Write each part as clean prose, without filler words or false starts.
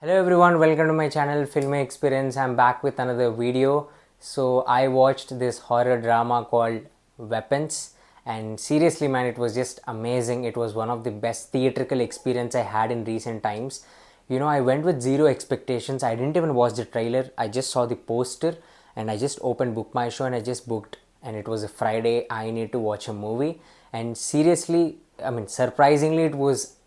Hello everyone, welcome to my channel FilmyXperience. I'm back with another video. So I watched this horror drama called Weapons, and seriously man, it was just amazing. It was one of the best theatrical experience I had in recent times. I went with zero expectations. I didn't even watch the trailer. I just saw the poster and I just opened Book My Show and I just booked, and it was a Friday. I need to watch a movie, and seriously, surprisingly it was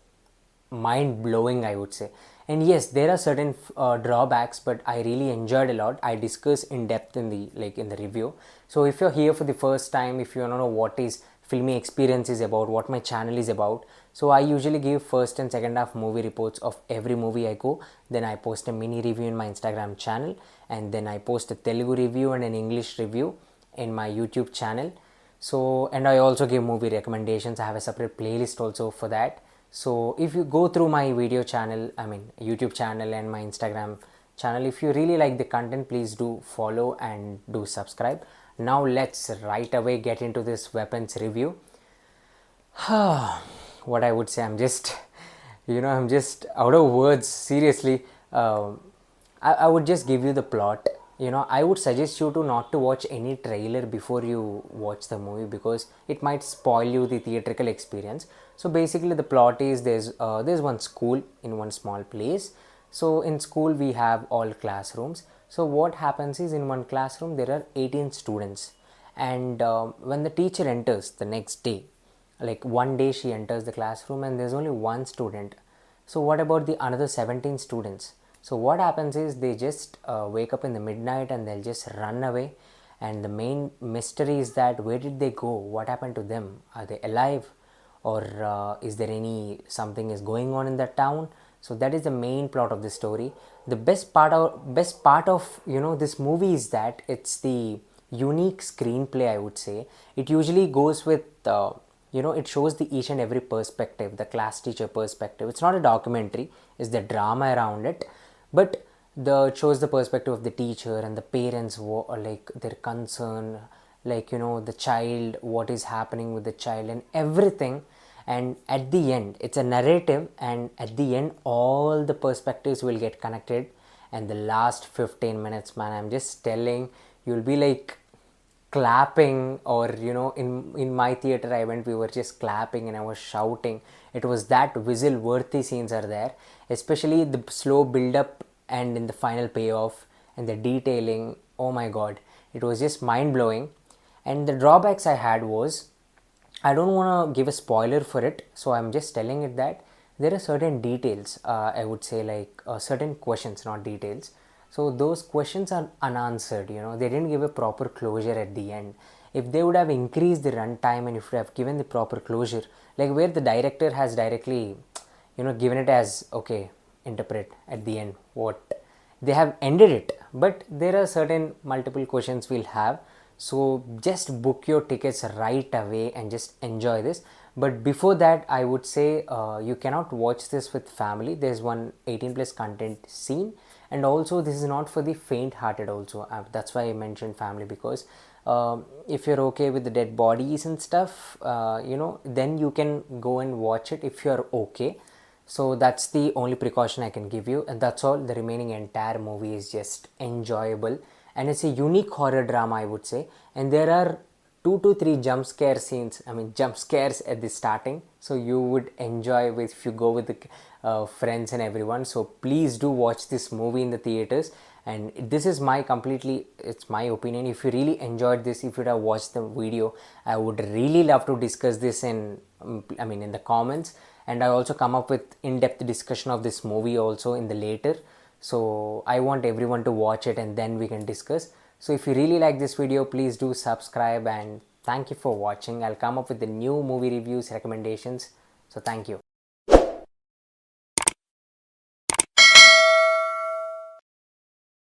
mind blowing, I would say. And yes, there are certain drawbacks, but I really enjoyed a lot. I discuss in depth in the review. So if you're here for the first time, if you don't know what is Filmy Experience is about, what my channel is about, so I usually give first and second half movie reports of every movie I go. Then I post a mini review in my Instagram channel, and then I post a Telugu review and an English review in my YouTube channel. So, and I also give movie recommendations. I have a separate playlist also for that. So if you go through my YouTube channel and my Instagram channel, if you really like the content, please do follow and do subscribe. Now let's right away get into this weapons review. What I would say, I'm just out of words, seriously. I would just give you the plot. I would suggest you to not to watch any trailer before you watch the movie, because it might spoil you the theatrical experience. So basically the plot is there's one school in one small place. So in school we have all classrooms. So what happens is, in one classroom there are 18 students, and when the teacher enters the next day, like one day she enters the classroom and there's only one student. So what about the another 17 students? So what happens is, they just wake up in the midnight and they'll just run away, and the main mystery is that where did they go, what happened to them, are they alive, or is there any something is going on in that town? So that is the main plot of the story. The best part of this movie is that it's the unique screenplay, I would say. It usually goes with it shows the each and every perspective, the class teacher perspective. It's not a documentary, it's the drama around it, but it shows the perspective of the teacher and the parents, like their concern, like the child, what is happening with the child and everything. And at the end it's a narrative, and at the end all the perspectives will get connected. And the last 15 minutes, man, I'm just telling, you'll be like clapping, or in my theater I went, we were just clapping and I was shouting. It was that whistle worthy scenes are there, especially the slow build up and in the final payoff and the detailing. Oh my god, it was just mind blowing. And the drawbacks I had was, I don't want to give a spoiler for it, so I'm just telling it that there are certain details, I would say, like certain questions, not details. So those questions are unanswered. They didn't give a proper closure at the end. If they would have increased the runtime, and if they have given the proper closure, like where the director has directly, given it as, okay, interpret at the end what they have ended it. But there are certain multiple questions we'll have. So just book your tickets right away and just enjoy this. But before that, I would say you cannot watch this with family. There's one 18 plus content scene, and also this is not for the faint hearted also. That's why I mentioned family, because if you're okay with the dead bodies and stuff, then you can go and watch it if you're okay. So that's the only precaution I can give you, and that's all. The remaining entire movie is just enjoyable, and it's a unique horror drama, I would say. And there are 2 to 3 jump scare scenes, jump scares at the starting, so you would enjoy with if you go with the friends and everyone. So please do watch this movie in the theaters. And this is it's my opinion. If you really enjoyed this, if you have watched the video, I would really love to discuss this in the comments. And I also come up with in-depth discussion of this movie also in the later. So I want everyone to watch it and then we can discuss. So if you really like this video, please do subscribe, and thank you for watching. I'll come up with the new movie reviews, recommendations. So thank you.